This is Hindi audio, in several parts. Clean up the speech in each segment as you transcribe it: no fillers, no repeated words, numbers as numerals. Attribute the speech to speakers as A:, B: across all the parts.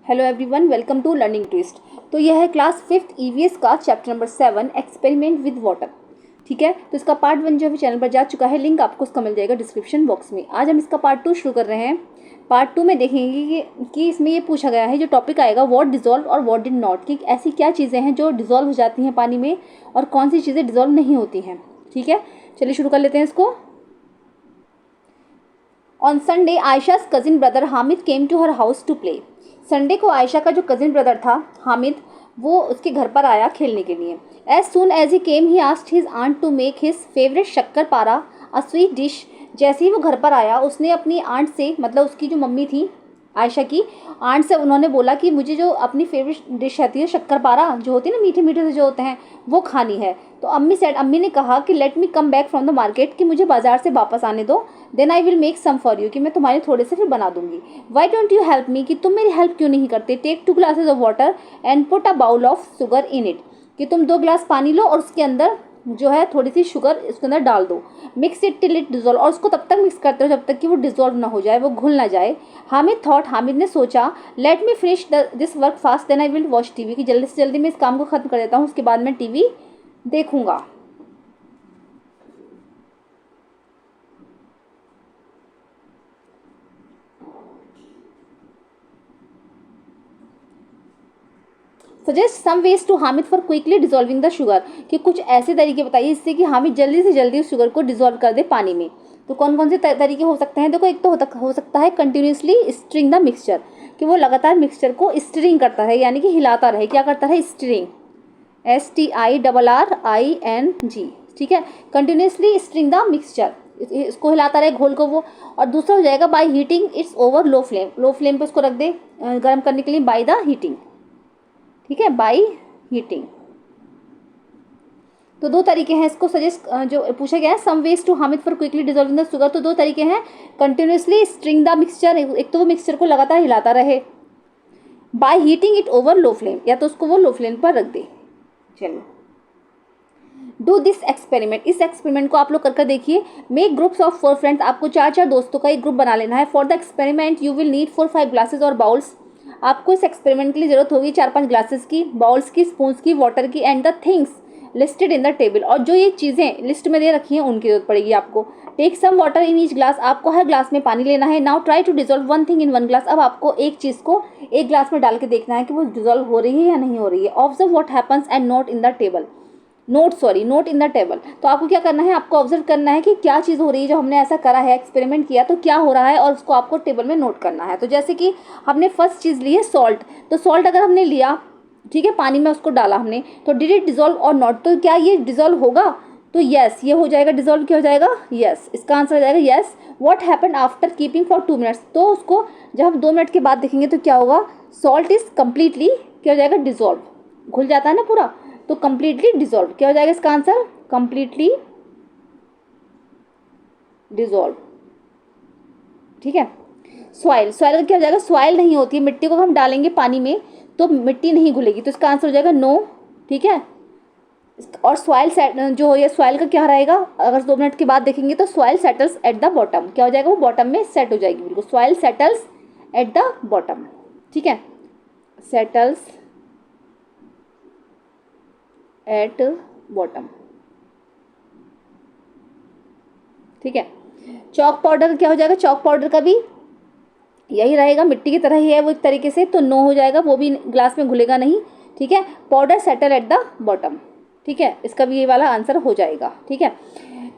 A: Hello everyone, welcome to learning twist. तो यह है क्लास 5th ईवीएस का chapter number 7 experiment with water. ठीक है, तो इसका पार्ट 1 जो अभी चैनल पर जा चुका है, लिंक आपको उसका मिल जाएगा डिस्क्रिप्शन बॉक्स में। आज हम इसका पार्ट 2 शुरू कर रहे हैं। पार्ट 2 में देखेंगे कि इसमें ये पूछा गया है, जो टॉपिक आएगा व्हाट डिजॉल्व और व्हाट डिड नॉट, कि ऐसी क्या चीज़ें हैं जो डिजॉल्व हो जाती हैं पानी में और कौन सी चीज़ें डिजॉल्व नहीं होती हैं। ठीक है, चलिए शुरू कर लेते हैं इसको। On Sunday Ayesha's cousin brother Hamid came to her house to play. Sunday को आयशा का जो कजिन ब्रदर था हामिद, वो उसके घर पर आया खेलने के लिए। As soon as he came he asked his aunt to make his favourite shakarpara a sweet dish. जैसे ही वो घर पर आया, उसने अपनी आंट से, मतलब उसकी जो मम्मी थी आयशा की आंट से, उन्होंने बोला कि मुझे जो अपनी फेवरेट डिश रहती है शक्कर पारा, जो होती है ना मीठे मीठे से जो होते हैं, वो खानी है। तो अम्मी ने कहा कि let me come back from the market, कि मुझे बाजार से वापस आने दो। Then I will make some for you, कि मैं तुम्हारे थोड़े से फिर बना दूंगी। Why don't you help me, कि तुम मेरी हेल्प क्यों नहीं करते। Take 2 glasses of water and put a bowl of sugar in it, कि तुम 2 ग्लास पानी लो और उसके अंदर जो है थोड़ी सी शुगर इसके अंदर डाल दो। Mix it till it dissolve, और उसको तब तक मिक्स करते रहो जब तक कि वो डिजोल्व ना हो जाए, वो घुल ना जाए। हामिद ने सोचा let me finish this work fast then I will watch TV, कि जल्दी से जल्दी मैं इस काम को खत्म कर देता हूँ, उसके बाद मैं टीवी देखूंगा। Suggest some ways to Hamid for quickly dissolving the sugar, कि कुछ ऐसे तरीके बताइए जिससे कि हामिद जल्दी से जल्दी उस शुगर को डिजोल्व कर दे पानी में। तो कौन कौन से तरीके हो सकते हैं? देखो, एक तो हो सकता है कंटिन्यूसली स्टिरिंग द मिक्सचर, कि वो लगातार मिक्सचर को स्टिरिंग करता है, यानी कि हिलाता रहे। क्या करता है? Stirring, STIRRING। ठीक है, कंटिन्यूसली स्टिरिंग द मिक्सचर, इसको हिलाता रहे घोल को वो। और दूसरा हो जाएगा by heating it's over low flame, low flame पे उसको रख दे गर्म करने के लिए, बाय द हीटिंग। ठीक है, बाय हीटिंग। तो 2 तरीके हैं इसको सजेस्ट, जो पूछा गया है some ways to Hamid for quickly dissolving the sugar, तो 2 तरीके हैं। कंटिन्यूसली स्टिरिंग द मिक्सचर, एक तो वो मिक्सचर को लगातार हिलाता रहे, by heating it over low flame, या तो उसको वो लो फ्लेम पर रख दे। चलिए, डू दिस एक्सपेरिमेंट, इस एक्सपेरिमेंट को आप लोग कर देखिए। मेक ग्रुप्स ऑफ 4 फ्रेंड्स, आपको 4 दोस्तों का एक ग्रुप बना लेना है। For the experiment you will need 4-5 glasses और बाउल्स, आपको इस एक्सपेरिमेंट के लिए जरूरत होगी 4-5 ग्लासेस की, बाउल्स की, स्पून्स की, वाटर की, and the things listed in the table, और जो ये चीज़ें लिस्ट में दे रखी हैं उनकी जरूरत पड़ेगी आपको। Take some water in each glass, आपको हर ग्लास में पानी लेना है। Now try to dissolve 1 thing in 1 glass, अब आपको एक चीज़ को एक ग्लास में डाल के देखना है कि वो डिजोल्व हो रही है या नहीं हो रही है। Observe what happens and note in the table, note in the table. तो आपको क्या करना है? आपको ऑब्जर्व करना है कि क्या चीज़ हो रही है, जो हमने ऐसा करा है, एक्सपेरिमेंट किया तो क्या हो रहा है, और उसको आपको टेबल में नोट करना है। तो जैसे कि हमने फर्स्ट चीज़ ली है सॉल्ट, तो सॉल्ट अगर हमने लिया, ठीक है, पानी में उसको डाला हमने, तो डिड इट डिजोल्व और नॉट, तो क्या ये डिजोल्व होगा? तो यस, ये हो जाएगा डिजोल्व। क्या हो जाएगा? यस, इसका आंसर हो जाएगा yes. What happened after keeping for 2 minutes, तो उसको जब हम 2 मिनट के बाद देखेंगे तो क्या होगा? सॉल्ट इज कम्प्लीटली क्या हो जाएगा? डिजोल्व, घुल जाता है ना पूरा, तो कंप्लीटली डिजोल्व। क्या हो जाएगा इसका आंसर? Completely dissolve. ठीक है, सॉइल का क्या हो जाएगा? सॉइल नहीं होती है, मिट्टी को हम डालेंगे पानी में तो मिट्टी नहीं घुलेगी, तो इसका आंसर हो जाएगा नो। ठीक है, और सॉइल जो है सॉइल का क्या रहेगा? अगर 2 मिनट के बाद देखेंगे तो soil settles at the bottom, क्या हो जाएगा? वो बॉटम में सेट हो जाएगी बिल्कुल। Soil settles at the bottom. ठीक है, सेटल्स एट बॉटम। ठीक है, चॉक पाउडर का क्या हो जाएगा? चॉक पाउडर का भी यही रहेगा, मिट्टी की तरह ही है वो एक तरीके से, तो नो हो जाएगा, वो भी ग्लास में घुलेगा नहीं। ठीक है, powder settle at the bottom. ठीक है, इसका भी ये वाला आंसर हो जाएगा। ठीक है,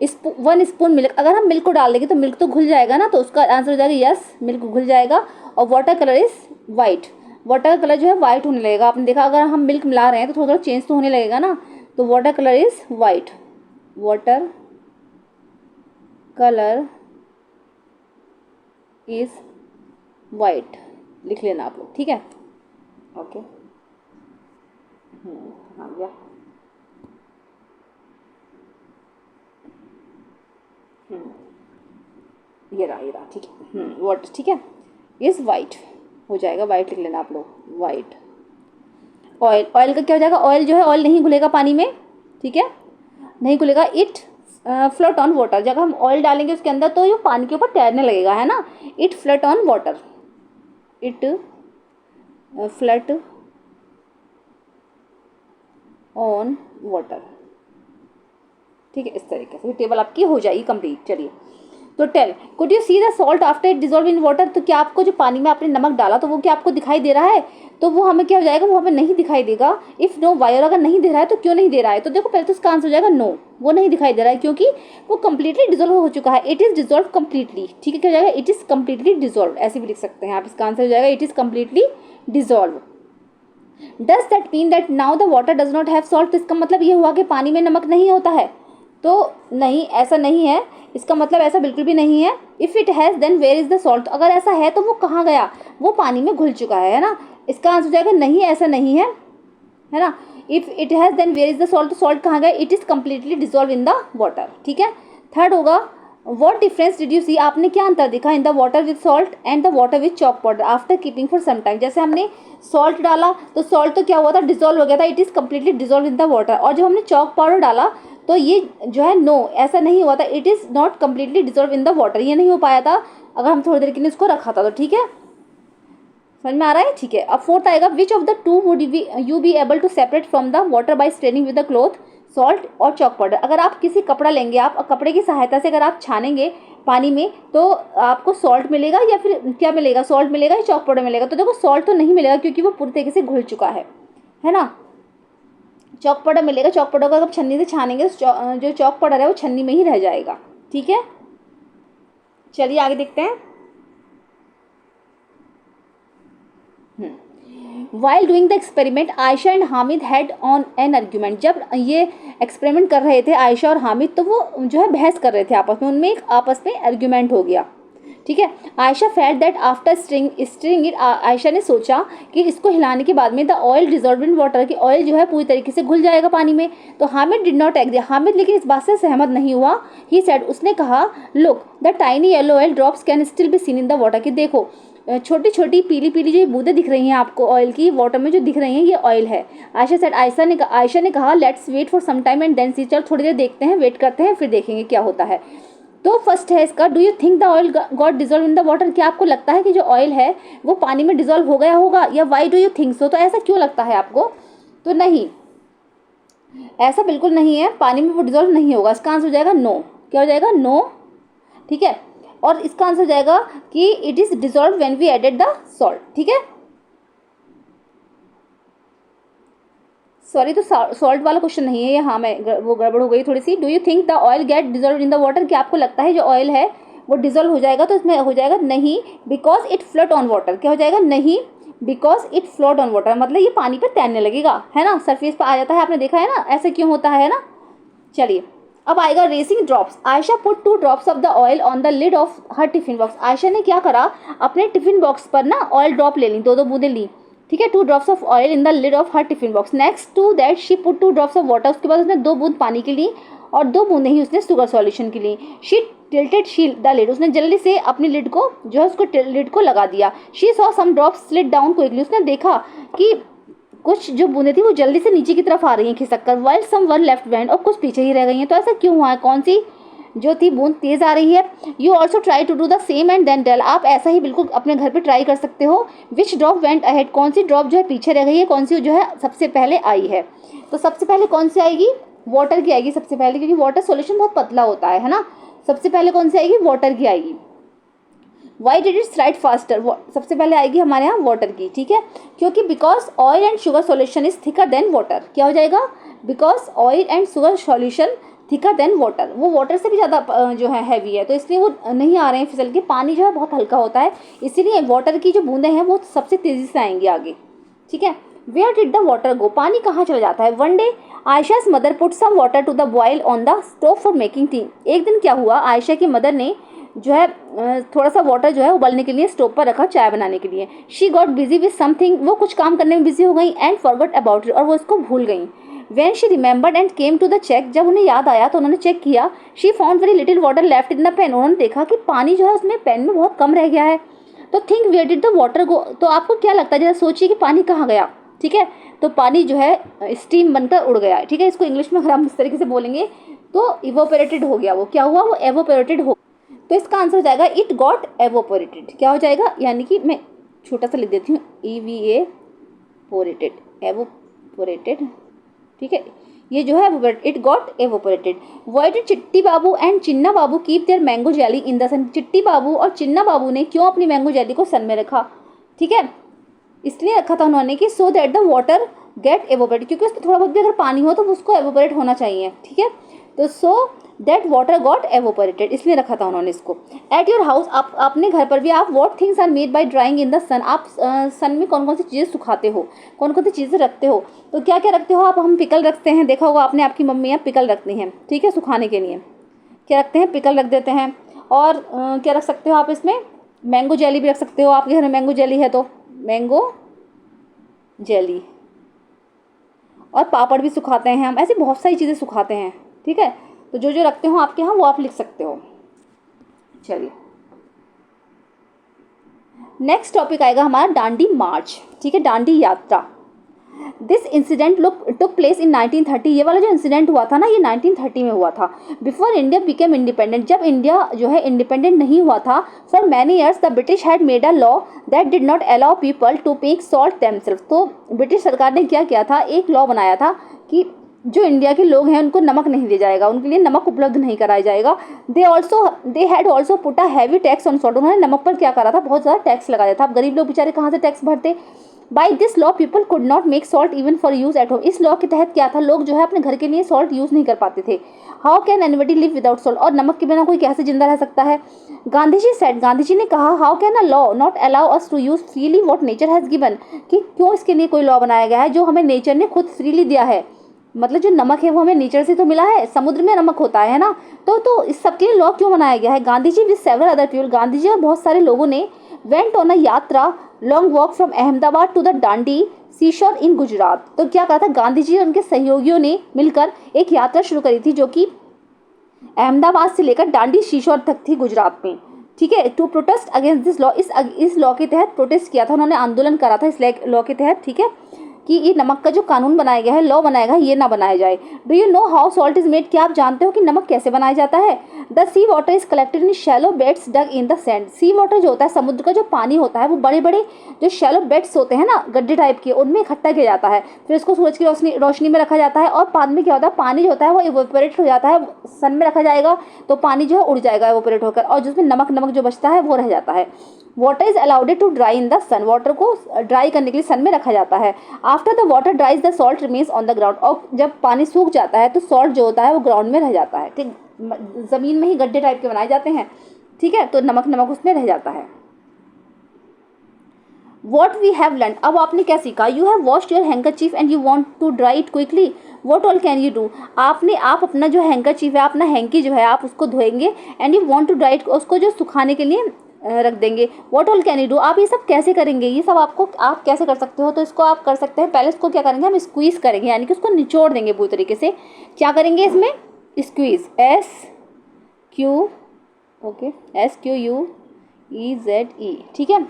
A: 1 स्पून मिल्क, अगर हम मिल्क को डाल देंगे तो मिल्क तो घुल जाएगा ना, तो उसका आंसर हो जाएगा यस, मिल्क घुल जाएगा। और water colour is white, water का कलर जो है वाइट होने लगेगा। आपने देखा अगर हम मिल्क मिला रहे हैं तो थोड़ा थोड़ा चेंज तो होने लगेगा ना, तो water colour is white, water colour is white, लिख लेना आप लोग। ठीक है, ओके, हाँ भैया, ये रहा। ठीक है, वाटर, ठीक है, इज वाइट हो जाएगा, वाइट लिख लेना आप लोग, वाइट। ऑयल का क्या हो जाएगा? ऑयल जो है, ऑयल नहीं घुलेगा पानी में। ठीक है, नहीं घुलेगा। इट फ्लोट ऑन वाटर, जब हम ऑयल डालेंगे उसके अंदर तो ये पानी के ऊपर तैरने लगेगा, है ना। It float on water, it flirt on water. ठीक है, इस तरीके से टेबल आपकी हो जाएगी कंप्लीट। चलिए, तो tell could you see the salt after it dissolve in water, तो क्या आपको जो पानी में आपने नमक डाला तो वो क्या आपको दिखाई दे रहा है? तो वो हमें क्या हो जाएगा, वो हमें नहीं दिखाई देगा। इफ़ नो वाई, और अगर नहीं दे रहा है तो क्यों नहीं दे रहा है? तो देखो पहले तो इसका आंसर हो जाएगा नो, वो नहीं दिखाई दे रहा है क्योंकि वो कंप्लीटली डिजोल्व हो चुका है। It is dissolve completely. ठीक है, क्या हो जाएगा? इट इज़ कंप्लीटली डिजोल्व, ऐसे भी लिख सकते हैं आप। इसका आंसर हो जाएगा it is completely dissolve. Does that mean that now the water does not have salt, तो इसका मतलब ये हुआ कि पानी में नमक नहीं होता है? तो नहीं, ऐसा नहीं है, इसका मतलब ऐसा बिल्कुल भी नहीं है। If it has then where is the salt, अगर ऐसा है तो वो कहाँ गया? वो पानी में घुल चुका है ना। इसका आंसर हो जाएगा नहीं, ऐसा नहीं है ना। If it has then where is the salt, तो सॉल्ट कहाँ गया? It is completely dissolve in the water. ठीक है। थर्ड होगा what difference did you see, आपने क्या अंतर देखा in the water with salt and the water with chalk powder after keeping for some time. जैसे हमने सॉल्ट डाला तो सॉल्ट तो क्या हुआ था? डिजॉल्व हो गया था, it is completely dissolve in the water. और जब हमने चॉक पाउडर डाला तो ये जो है नो, ऐसा नहीं हुआ था, it is not completely dissolve in the water, ये नहीं हो पाया था अगर हम थोड़ी देर के लिए इसको रखा था तो। ठीक है, समझ में आ रहा है? ठीक है। अब फोर्थ आएगा which of the two would you be able to separate from the water by straining with the cloth, salt और चॉक पाउडर। अगर आप किसी कपड़ा लेंगे, आप कपड़े की सहायता से अगर आप छानेंगे पानी में तो आपको सॉल्ट मिलेगा या फिर क्या मिलेगा? सॉल्ट मिलेगा या चॉक पाउडर मिलेगा? तो देखो सॉल्ट तो नहीं मिलेगा क्योंकि वो पूरी तरीके से घुल चुका है ना। चॉक पाउडर मिलेगा, चॉक पाउडर को अगर छन्नी से छानेंगे तो जो चॉक पाउडर है वो छन्नी में ही रह जाएगा। ठीक है, चलिए आगे देखते हैं। While doing the experiment Ayesha and Hamid had on an argument, जब ये एक्सपेरिमेंट कर रहे थे आयशा और हामिद तो वो जो है बहस कर रहे थे आपस में, उनमें एक आपस में आर्ग्यूमेंट हो गया। ठीक है। Ayesha felt that after stirring it, Ayesha ने सोचा कि इसको हिलाने के बाद में the oil dissolve in water, की ऑयल जो है पूरी तरीके से घुल जाएगा पानी में। तो Hamid did not agree, Hamid लेकिन इस बात से सहमत नहीं हुआ। ही सेड, उसने कहा look the tiny yellow oil drops can still be seen in the water, कि देखो छोटी छोटी पीली पीली जो बूंदें दिख रही हैं आपको ऑयल की, वाटर में जो दिख रही हैं ये ऑयल है। आयशा सेड, आयशा ने कहा let's wait for some time and then see, चल थोड़ी देर देखते हैं, वेट करते हैं, फिर देखेंगे क्या होता है। तो फर्स्ट है इसका, do you think the oil got dissolve in the water, क्या आपको लगता है कि जो ऑयल है वो पानी में डिजॉल्व हो गया होगा? या why do you think so, तो ऐसा क्यों लगता है आपको? तो नहीं, ऐसा बिल्कुल नहीं है, पानी में वो डिजॉल्व नहीं होगा। इसका आंसर हो जाएगा नो। क्या हो जाएगा? नो। ठीक है। और इसका आंसर हो जाएगा कि it is dissolve when we added the salt. ठीक है, सॉरी, तो सॉल्ट वाला क्वेश्चन नहीं है ये, हाँ मैं वो गड़बड़ हो गई थोड़ी सी। Do you think the oil get dissolve in the water, क्या आपको लगता है जो ऑयल है वो डिजॉल्व हो जाएगा? तो इसमें हो जाएगा नहीं, because it float on water. क्या हो जाएगा? नहीं, because it float on water, मतलब ये पानी पर तैरने लगेगा, है ना, सरफेस पर आ जाता है, आपने देखा है ना ऐसे क्यों होता है ना। चलिए, अब आएगा racing drops. Ayesha put 2 drops of the oil on the lid of her tiffin box. Ayesha ने क्या करा, अपने टिफिन बॉक्स पर ना ऑयल ड्रॉप ले ली, 2 बूंदें ली। ठीक है, 2 drops of oil in the lid of her tiffin box. Next to that she put 2 drops of water, उसके बाद उसने 2 बूंद पानी की ली और 2 बूंदें ही उसने शुगर सॉल्यूशन की ली। She tilted she the lid, उसने जल्दी से अपनी लिड को जो है उसको लिड को लगा दिया। She saw some drops slid down quickly, उसने देखा कि कुछ जो बूंदें थी वो जल्दी से नीचे की तरफ आ रही हैं खिसक कर, while some one left behind, और कुछ पीछे ही रह गई हैं। तो ऐसा क्यों हुआ है? कौन सी जो थी बूंद तेज आ रही है? You also try to do the same and then tell, आप ऐसा ही बिल्कुल अपने घर पे ट्राई कर सकते हो। विच ड्रॉप वेंट अहेड, कौन सी ड्रॉप जो है पीछे रह गई है, कौन सी जो है सबसे पहले आई है? तो सबसे पहले कौन सी आएगी? वाटर की आएगी सबसे पहले, क्योंकि वाटर सोल्यूशन बहुत पतला होता है ना। सबसे पहले कौन सी आएगी? वाटर की आएगी। Why did it slide faster, सबसे पहले आएगी हमारे यहाँ वाटर की। ठीक है, क्योंकि because oil and sugar solution is thicker than water. क्या हो जाएगा? Because oil and sugar solution thicker than water, वो वाटर से भी ज़्यादा जो है हैवी है, तो इसलिए वो नहीं आ रहे हैं फिसल के। पानी जो है बहुत हल्का होता है, इसीलिए वाटर की जो बूंदें हैं वो सबसे तेज़ी से आएंगी आगे। ठीक है, where did the water go, पानी कहाँ चला जाता है? One day Ayesha's mother put some water to the boil on the stove for making tea. एक दिन क्या हुआ, आयशा की मदर ने जो है थोड़ा सा वाटर जो है उबलने के लिए स्टोव पर रखा, चाय बनाने के लिए। She got busy with something, वो कुछ काम करने में बिजी हो गई, एंड फॉरगॉट अबाउट इट, और वो इसको भूल गई। When she remembered and came to the check, जब उन्हें याद आया तो उन्होंने चेक किया। She found very little water left in the pen, उन्होंने देखा कि पानी जो है उसमें पेन में बहुत कम रह गया है। तो think where did the water go, तो आपको क्या लगता है, जरा सोचिए कि पानी कहाँ गया? ठीक है, तो पानी जो है स्टीम बनकर उड़ गया है। ठीक है, इसको इंग्लिश में अगर हम इस तरीके से बोलेंगे तो इवोपरेटेड हो गया। वो क्या हुआ? वो एवोपरेटेड हो। तो इसका आंसर हो जाएगा इट गॉट एवोपरेटेड। क्या हो जाएगा? यानी कि मैं छोटा सा लिख देती हूँ, एवोपोरेटेड, एवोपोरेटेड, ठीक है, ये जो है it got evaporated. Why did Chitti Babu and Chinna Babu keep their mango jelly in the sun? Chitti Babu और चिन्ना बाबू ने क्यों अपनी मैंगो जेली को सन में रखा? ठीक है, इसलिए रखा था उन्होंने कि so that the water get evaporate, क्योंकि उसमें थोड़ा बहुत भी अगर पानी हो तो उसको एवोपोरेट होना चाहिए। ठीक है, तो so that water got evaporated, इसलिए रखा था उन्होंने इसको। एट योर हाउस, आप अपने घर पर भी आप what things are made by drying in the sun, आप सन में कौन कौन सी चीज़ें सुखाते हो, कौन कौन सी चीज़ें रखते हो? तो क्या क्या रखते हो आप? हम पिकल रखते हैं, देखा होगा आपने, आपकी मम्मियाँ पिकल रखती हैं, ठीक है, सुखाने के लिए क्या रखते हैं, पिकल रख देते हैं। और क्या रख सकते हो आप इसमें? मैंगो जेली भी रख सकते हो, आपके घर में मैंगो जेली है तो मैंगो जेली, और पापड़ भी सुखाते हैं हम, ऐसी बहुत सारी चीज़ें सुखाते हैं। ठीक है, तो जो जो रखते हो आपके यहाँ वो आप लिख सकते हो। चलिए, नेक्स्ट टॉपिक आएगा हमारा डांडी मार्च। ठीक है, डांडी यात्रा। This incident took place in 1930, ये वाला जो इंसिडेंट हुआ था ना, ये 1930 में हुआ था। बिफोर इंडिया बिकेम इंडिपेंडेंट, जब इंडिया जो है इंडिपेंडेंट नहीं हुआ था, for many years the British had made a law that did not allow people to make salt themself. तो ब्रिटिश सरकार ने क्या किया था, एक लॉ बनाया था कि जो इंडिया के लोग हैं उनको नमक नहीं दिया जाएगा, उनके लिए नमक उपलब्ध नहीं कराया जाएगा। They had also put a heavy tax on salt, उन्होंने नमक पर क्या करा था, बहुत ज़्यादा टैक्स लगाया था। अब गरीब लोग बेचारे कहाँ से टैक्स भरते? By this law people could not make salt even for use at home, इस लॉ के तहत क्या था, लोग जो है अपने घर के लिए सॉल्ट यूज़ नहीं कर पाते थे। How can anybody live without salt, और नमक के बिना कोई कैसे जिंदा रह सकता है? गांधी जी सेड, गांधी जी ने कहा, how can a law not allow us to use freely what nature has given, कि क्यों इसके लिए कोई लॉ बनाया गया है जो हमें नेचर ने खुद फ्रीली दिया है। मतलब जो नमक है वो हमें नेचर से तो मिला है, समुद्र में नमक होता है ना, तो इस सब के लिए लॉ क्यों बनाया गया है? Gandhi ji with several other people, Gandhi ji और बहुत सारे लोगों ने went on a yatra long walk from Ahmedabad to the Dandi seashore in Gujarat. तो क्या कहा था, गांधी जी और उनके सहयोगियों ने मिलकर एक यात्रा शुरू करी थी जो कि अहमदाबाद से लेकर डांडी सीशोर तक थी गुजरात में। ठीक है, to protest against this law, इस लॉ के तहत प्रोटेस्ट किया था उन्होंने, आंदोलन करा था इस लॉ के तहत। ठीक है, कि ये नमक का जो कानून बनाया गया है, लॉ बनाया गया है, ये ना बनाया जाए। Do you know how salt is made, क्या आप जानते हो कि नमक कैसे बनाया जाता है? The sea water is collected in shallow beds dug in the sand, sea water जो होता है, समुद्र का जो पानी होता है, वो बड़े बड़े जो शैलो बेड्स होते हैं ना, गड्ढे टाइप के, उनमें इकट्ठा किया जाता है, फिर इसको सूरज की रोशनी में रखा जाता है, और बाद में क्या होता है, पानी जो होता है वो इवेपोरेट हो जाता है, सन में रखा जाएगा तो पानी जो है उड़ जाएगा इवेपोरेट होकर, और जिसमें नमक जो बचता है वो रह जाता है। Water is allowed to dry in the sun, water को ड्राई करने के लिए सन में रखा जाता है। After the water dries the salt remains on the ground, और जब पानी सूख जाता है तो सॉल्ट जो होता है वो ग्राउंड में रह जाता है। ठीक, ज़मीन में ही गड्ढे टाइप के बनाए जाते हैं। ठीक है, तो नमक उसमें रह जाता है। वॉट वी हैव लर्न, अब आपने क्या सीखा? You have washed your handkerchief and you want to dry it quickly, what all can you do, आप अपना जो हैंकरचीफ है, अपना हैंकी जो है, आप उसको धोएंगे, and you want to dry it, उसको जो सुखाने के लिए रख देंगे। What all can you do, आप ये सब कैसे करेंगे, ये सब आप कैसे कर सकते हो? तो इसको आप कर सकते हैं, पहले इसको क्या करेंगे, हम स्क्वीज़ करेंगे, यानी कि उसको निचोड़ देंगे पूरी तरीके से। क्या करेंगे इसमें? स्क्वीज़, SQUEZE, ठीक है,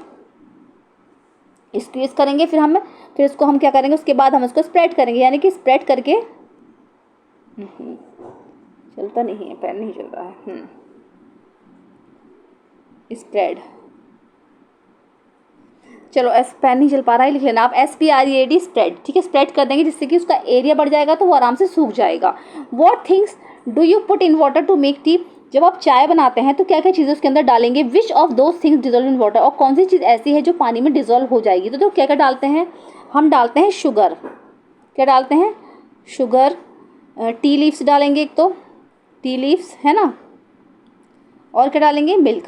A: स्क्वीज़ करेंगे। फिर इसको हम क्या करेंगे, उसके बाद हम इसको स्प्रेड करेंगे, यानी कि स्प्रेड करके, चलता नहीं है, पेन नहीं चल रहा है, स्प्रेड, चलो पेन नहीं चल पा रहा है, लिख लेना आप SPREAD, स्प्रेड। ठीक है, स्प्रेड कर देंगे जिससे कि उसका एरिया बढ़ जाएगा तो वो आराम से सूख जाएगा। What things do you put in water to make tea, जब आप चाय बनाते हैं तो क्या क्या चीज़ें उसके अंदर डालेंगे? Which of those things dissolve in water, और कौन सी चीज़ ऐसी है जो पानी में डिजोल्व हो जाएगी? तो क्या क्या डालते हैं हम? डालते हैं शुगर, क्या डालते हैं? शुगर, टी लीव्स डालेंगे, एक तो टी लीव्स है ना, और क्या डालेंगे? मिल्क।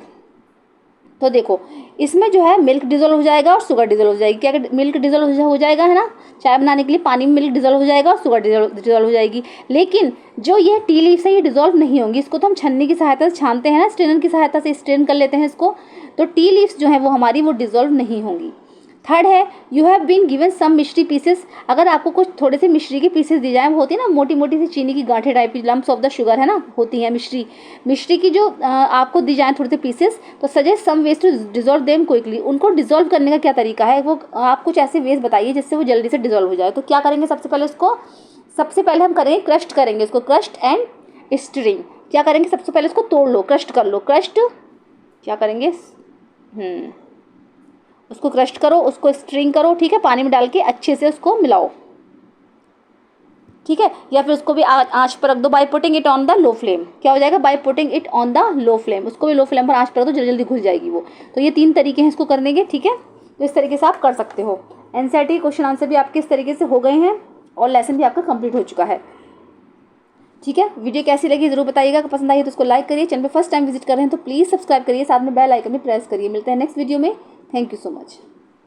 A: तो देखो, इसमें जो है मिल्क डिजोल्व हो जाएगा और शुगर डिजोल्व हो जाएगी। क्या मिल्क डिजोल्व हो जाएगा, है ना, चाय बनाने के लिए पानी में मिल्क डिजोल्व हो जाएगा और शुगर डिजोल्व हो जाएगी। लेकिन जो ये टी लीव्स है ये डिजोल्व नहीं होंगी, इसको तो हम छन्नी की सहायता से छानते हैं ना, स्ट्रेनर की सहायता से स्ट्रेन कर लेते हैं इसको, तो टी लीव्स जो है वो हमारी वो डिजोल्व नहीं होंगी। थर्ड है, you have been given some mishri pieces, अगर आपको कुछ थोड़े से मिश्री के पीसेस दी जाए, वो होती है ना मोटी मोटी सी चीनी की गांठें टाइप की, लम्प्स ऑफ द शुगर है ना, होती है मिश्री की जो आपको दी जाए थोड़े से पीसेस, तो suggest some ways to dissolve them quickly, उनको डिजोल्व करने का क्या तरीका है, वो आप कुछ ऐसे वेज बताइए जिससे वो जल्दी से डिजोल्व हो जाए। तो क्या करेंगे, सबसे पहले हम करेंगे क्रस्ट करेंगे इसको, क्रस्ट एंड स्टिरिंग। क्या करेंगे, सबसे पहले इसको तोड़ लो, क्रस्ट कर लो, क्रस्ट क्या करेंगे, उसको क्रश करो, उसको स्ट्रिंग करो, ठीक है, पानी में डाल के अच्छे से उसको मिलाओ, ठीक है। या फिर उसको भी आंच पर रख दो by putting it on the low flame. क्या हो जाएगा? By putting it on the low flame, उसको भी लो फ्लेम पर आंच पर रख दो, जल्दी जल्दी घुस जाएगी वो। तो ये 3 तरीके हैं इसको करने के, ठीक है। तो इस तरीके से आप कर सकते हो। एनसीईआरटी क्वेश्चन आंसर भी आपके इस तरीके से हो गए हैं और लेसन भी आपका कंप्लीट हो चुका है, ठीक है। वीडियो कैसी लगी जरूर बताइएगा, अगर पसंद आई तो उसको लाइक करिए, चैनल पर फर्स्ट टाइम विजिट कर रहे हैं तो प्लीज़ सब्सक्राइब करिए, साथ में बेल आइकन भी प्रेस करिए। मिलते हैं नेक्स्ट वीडियो में। Thank you so much.